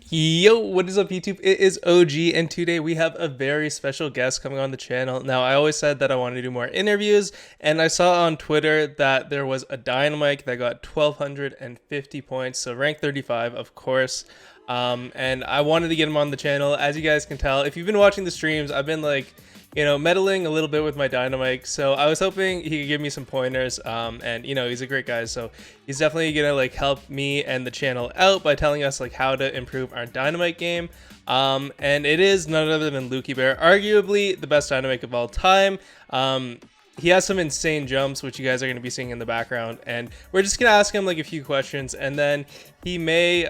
Yo, what is up, YouTube? It is OG, and today we have a very special guest coming on the channel. Now, I always said that I wanted to do more interviews, and I saw on Twitter that there was a dynamike that got 1,250 points, so rank 35, of course. And I wanted to get him on the channel. As you guys can tell, if you've been watching the streams, I've been like, meddling a little bit with my dynamike. So I was hoping he could give me some pointers. And he's a great guy. So he's definitely gonna like help me and the channel out by telling us like how to improve our dynamike game. And it is none other than Lukey Bear, arguably the best dynamike of all time. He has some insane jumps, which you guys are going to be seeing in the background, and we're just going to ask him like a few questions, and then he may,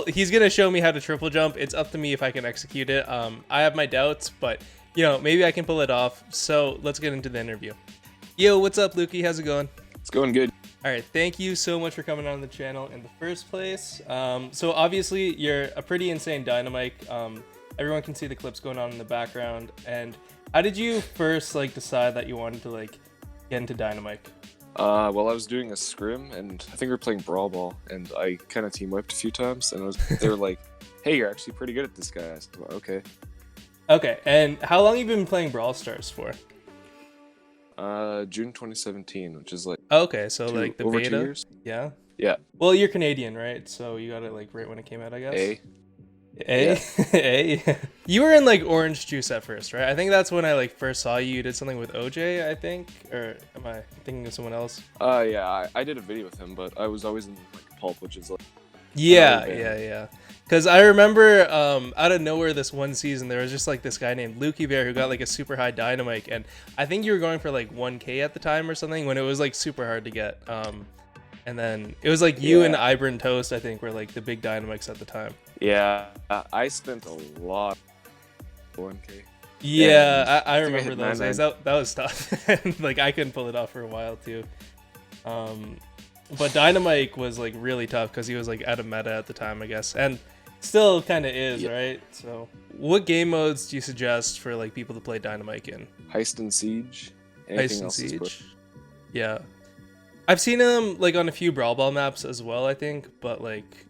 he's going to show me how to triple jump. It's up to me if I can execute it. I have my doubts, but, maybe I can pull it off. So let's get into the interview. Yo, what's up, Lukey? How's it going? It's going good. All right, thank you so much for coming on the channel in the first place. So obviously, you're a pretty insane dynamike. Everyone can see the clips going on in the background, and how did you first like decide that you wanted to like get into dynamike? Well, I was doing a scrim, and I think we were playing Brawl, and I kind of team wiped a few times, and they were like, "Hey, you're actually pretty good at this guy." I said, well, "Okay." Okay, and how long have you been playing Brawl Stars for? June 2017, which is like okay, so like the over beta. 2 years. Yeah. Yeah. Well, you're Canadian, right? So you got it like right when it came out, I guess. A. Yeah. You were in like Orange Juice at first, right? I think that's when I like first saw you. You did something with OJ, I think, or am I thinking of someone else? Yeah, I did a video with him, but I was always in like Pulp, which is like. Yeah. Because I remember out of nowhere this one season, there was just like this guy named Lukey Bear who got like a super high dynamike, and I think you were going for like 1K at the time or something when it was like super hard to get. And then it was like you and Ibron Toast, I think, were like the big dynamics at the time. Yeah, I spent a lot. 1K. Yeah, I remember those days. That was tough. And, like I couldn't pull it off for a while too. But dynamike was like really tough because he was like out of meta at the time, I guess, and still kind of is, right? So, what game modes do you suggest for like people to play dynamike in? Heist and Siege. Heist and Siege. Yeah, I've seen him like on a few Brawl Ball maps as well, I think, but like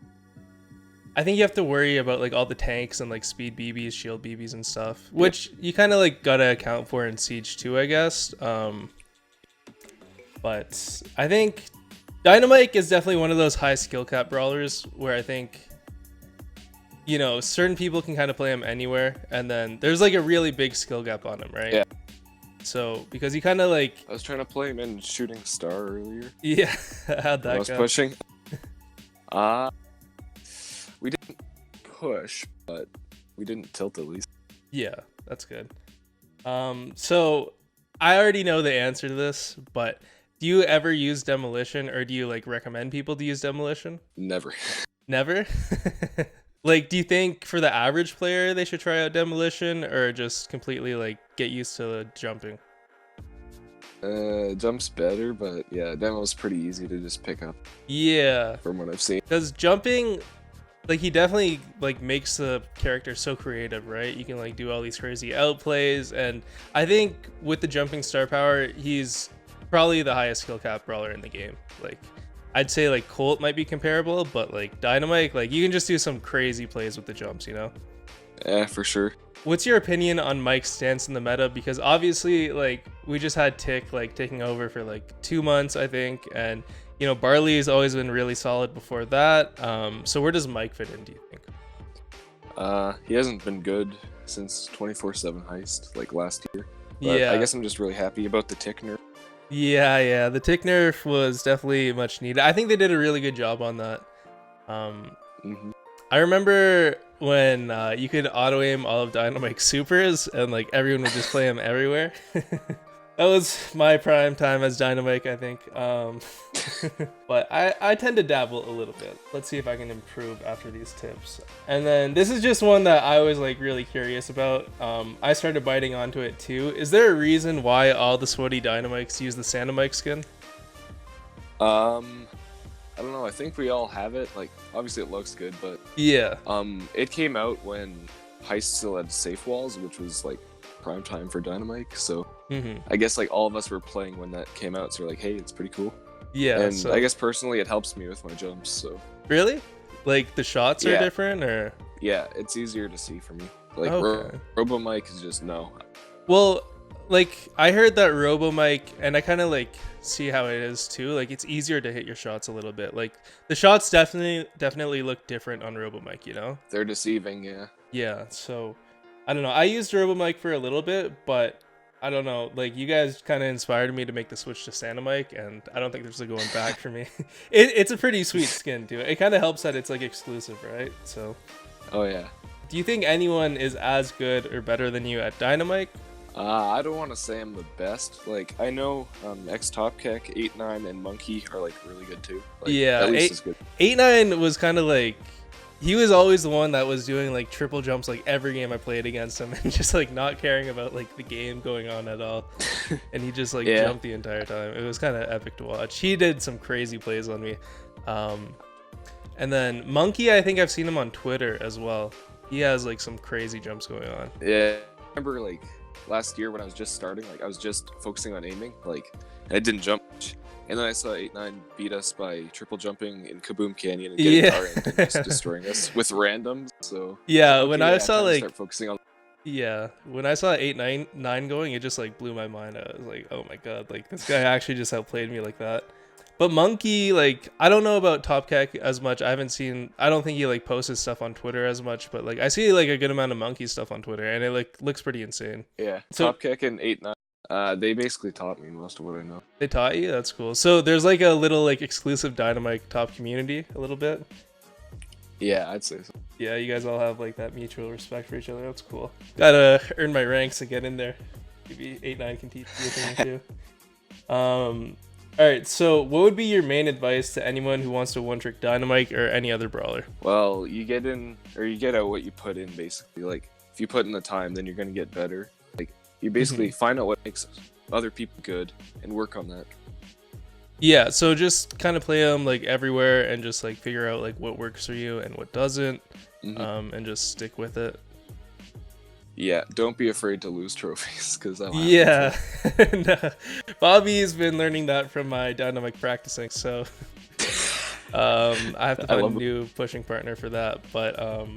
I think you have to worry about like all the tanks and like speed BBs, shield BBs and stuff, which you kind of like gotta account for in Siege too, I guess. But I think dynamike is definitely one of those high skill cap brawlers where I think, certain people can kind of play him anywhere, and then there's like a really big skill gap on him, right? Yeah. So because he kind of like I was trying to play him in Shooting Star earlier. Yeah, how'd that go? I was pushing. We didn't push, but we didn't tilt at least. Yeah, that's good. So I already know the answer to this, but do you ever use demolition, or do you like recommend people to use demolition? Never. Never? Like, do you think for the average player they should try out demolition, or just completely like get used to jumping? Jump's better, but yeah, demo's pretty easy to just pick up. Yeah. From what I've seen. Because jumping, like, he definitely like makes the character so creative, right? You can like do all these crazy outplays, and I think with the jumping star power, he's probably the highest skill cap brawler in the game. Like, I'd say like Colt might be comparable, but like dynamike, like you can just do some crazy plays with the jumps, Yeah, for sure. What's your opinion on Mike's stance in the meta? Because obviously, like, we just had Tick like taking over for like 2 months, I think, and Barley's always been really solid before that. So where does Mike fit in, do you think? He hasn't been good since 24/7 Heist, like last year. But Yeah, I guess I'm just really happy about the Tick nerf. yeah. The Tick nerf was definitely much needed. I think they did a really good job on that. I remember when you could auto aim all of dynamike supers, and like everyone would just play him everywhere. That was my prime time as dynamike, I think. But I tend to dabble a little bit. Let's see if I can improve after these tips. And then this is just one that I was like really curious about. I started biting onto it too. Is there a reason why all the sweaty dynamikes use the Sandamike skin? I don't know, I think we all have it. Like, obviously it looks good, but Yeah. it came out when Heist still had safe walls, which was like prime time for dynamike, so I guess like all of us were playing when that came out, so we're like, hey, it's pretty cool. Yeah. And So I guess personally it helps me with my jumps, so really? Like the shots are Yeah, different, or yeah, it's easier to see for me. Like okay. Robomike is just no. Well, like I heard that RoboMike, and I kind of like see how it is too. Like it's easier to hit your shots a little bit. Like the shots definitely look different on RoboMike, you know? They're deceiving, yeah. Yeah. So I don't know. I used RoboMike for a little bit, but I don't know. Like you guys kind of inspired me to make the switch to dynamike, and I don't think there's a going back for me. It's a pretty sweet skin too. It kind of helps that it's like exclusive, right? So. Oh yeah. Do you think anyone is as good or better than you at dynamike? I don't want to say I'm the best. Like I know X Topkek, 8-9, and Monkey are like really good too. Like, Yeah, at least as good. 8-9 was kind of like he was always the one that was doing like triple jumps like every game I played against him, and just like not caring about like the game going on at all. And he just like Yeah. jumped the entire time. It was kind of epic to watch. He did some crazy plays on me. And then Monkey, I think I've seen him on Twitter as well. He has like some crazy jumps going on. Yeah. I remember like last year when I was just starting, like I was just focusing on aiming, like I didn't jump much. And then I saw 8-9 beat us by triple jumping in Kaboom Canyon and getting our end and just destroying us with randoms. So yeah, okay, when I yeah, saw time to like start focusing on. yeah, when I saw 8-9 going, it just like blew my mind. I was like, oh my god, like this guy actually just outplayed me like that. But Monkey, like I don't know about Topkek as much. I don't think he like posts his stuff on Twitter as much, but like I see like a good amount of Monkey stuff on Twitter, and it like looks pretty insane. Yeah, So Topkek and 8-9. They basically taught me most of what I know. they taught you? That's cool. So there's like a little like exclusive dynamike top community a little bit. Yeah, I'd say so. Yeah, you guys all have like that mutual respect for each other. That's cool. Gotta earn my ranks to get in there. Maybe 8-9 can teach you a thing or two. All right, so what would be your main advice to anyone who wants to one-trick dynamike or any other brawler? Well, you get in or you get out what you put in, basically. Like if you put in the time, then you're gonna get better. Like you basically find out what makes other people good and work on that. Yeah, so just kind of play them like everywhere and just like figure out like what works for you and what doesn't, and just stick with it. Yeah, don't be afraid to lose trophies because Yeah, no. Bobby's been learning that from my dynamike practicing, so I have to find a new pushing partner for that. But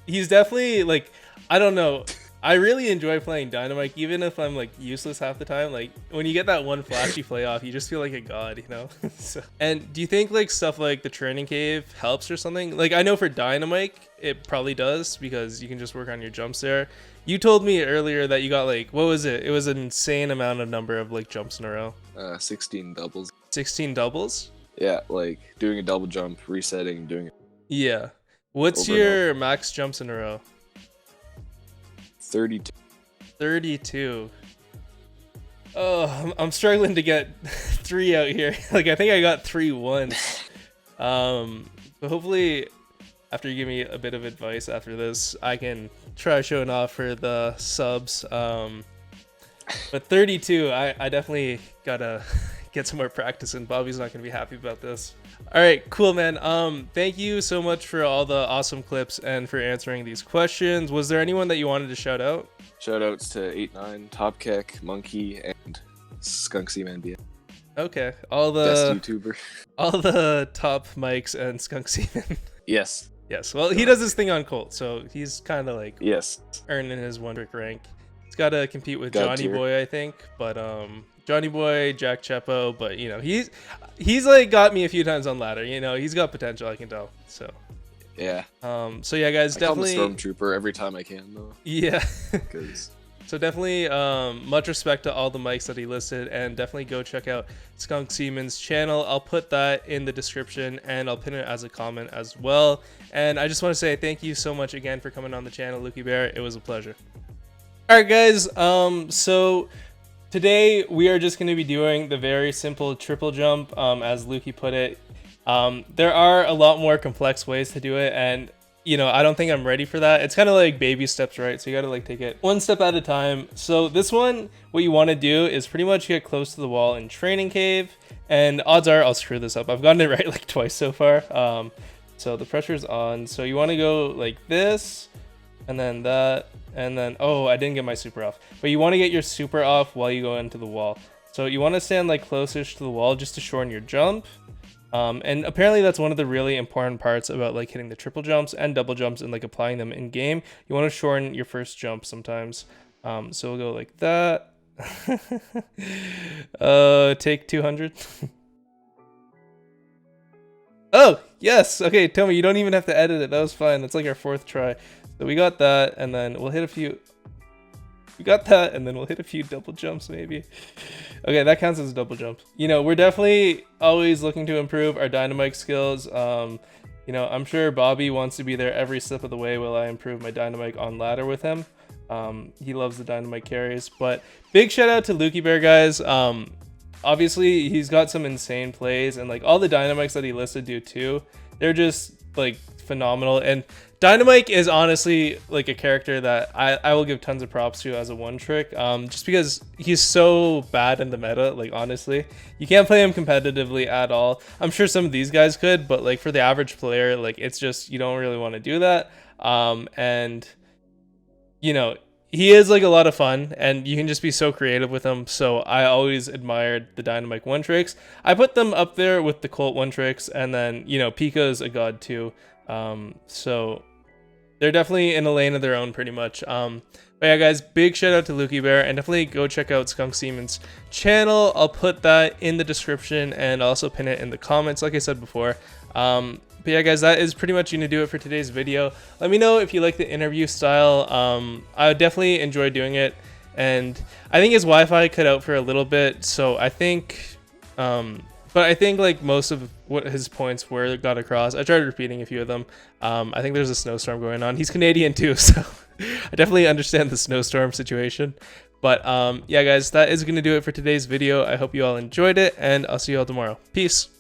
he's definitely like, I don't know. I really enjoy playing dynamike, even if I'm like useless half the time. Like when you get that one flashy play off, you just feel like a god, you know? So, and do you think like stuff like the training cave helps or something? Like I know for dynamike, it probably does because you can just work on your jumps there. You told me earlier that you got like, what was it? It was an insane number of like jumps in a row. 16 doubles. 16 doubles? Yeah, like doing a double jump, resetting, doing it. Yeah. What's your max jumps in a row? 32. 32. Oh, I'm struggling to get 3 out here. Like I think I got 3 once. But hopefully after you give me a bit of advice after this, I can try showing off for the subs. But 32, I definitely gotta get some more practice, and Bobby's not gonna be happy about this. All right, cool, man. Thank you so much for all the awesome clips and for answering these questions. Was there anyone that you wanted to shout out? Shout outs to 8-9, Topkek, Monkey, and Skunk Seaman BM. Okay, Best YouTuber. all the top mics and Skunk Seaman. Yes. Yes, well, he does this thing on Colt, so he's kind of like earning his one-trick rank. He's got to compete with Johnny Boy, I think, but Johnny Boy, Jack Chepo, but you know, he's like got me a few times on ladder. You know, he's got potential, I can tell. So yeah. So yeah, guys, definitely. I call him Stormtrooper every time I can, though. Yeah. Because. So definitely much respect to all the mics that he listed, and definitely go check out Skunk Seaman's channel. I'll put that in the description and I'll pin it as a comment as well. And I just want to say thank you so much again for coming on the channel, Lukey Bear. It was a pleasure. All right, guys. So today we are just going to be doing the very simple triple jump, as Lukey put it. There are a lot more complex ways to do it, and you know, I don't think I'm ready for that. It's kind of like baby steps, right? So you got to like take it one step at a time. So this one, what you want to do is pretty much get close to the wall in training cave, and odds are I'll screw this up. I've gotten it right like twice so far. So the pressure's on. So you want to go like this, and then that, and then, oh, I didn't get my super off. But you want to get your super off while you go into the wall. So you want to stand like closest to the wall just to shorten your jump. And apparently that's one of the really important parts about like hitting the triple jumps and double jumps and like applying them in game. You want to shorten your first jump sometimes. So we'll go like that. Take 200. Oh, yes. Okay, tell me, you don't even have to edit it. That was fine. That's like our 4th try. So we got that, and then we'll hit a few. We got that, and then we'll hit a few double jumps maybe. Okay, that counts as a double jump. You know, we're definitely always looking to improve our dynamike skills. You know, I'm sure Bobby wants to be there every step of the way while I improve my dynamike on ladder with him. He loves the dynamike carries. But big shout out to Lukey Bear, guys. Obviously, he's got some insane plays, and like all the dynamikes that he listed do too. They're just like phenomenal. And Dynamike is honestly like a character that I will give tons of props to as a one trick, just because he's so bad in the meta. Like honestly, you can't play him competitively at all. I'm sure some of these guys could, but like for the average player, like it's just, you don't really want to do that. And you know, he is like a lot of fun, and you can just be so creative with him. So I always admired the Dynamike one tricks. I put them up there with the Colt one tricks, and then, you know, Pika's a god too. So they're definitely in a lane of their own pretty much. But yeah, guys, big shout out to Lukey Bear, and definitely go check out Skunk Seaman's channel. I'll put that in the description and also pin it in the comments, like I said before. But yeah, guys, that is pretty much going to do it for today's video. Let me know if you like the interview style. I definitely enjoy doing it, and I think his Wi-Fi cut out for a little bit, so I think, but I think like most of what his points were got across. I tried repeating a few of them. I think there's a snowstorm going on. He's Canadian too, so I definitely understand the snowstorm situation. But yeah, guys, that is going to do it for today's video. I hope you all enjoyed it, and I'll see you all tomorrow. Peace.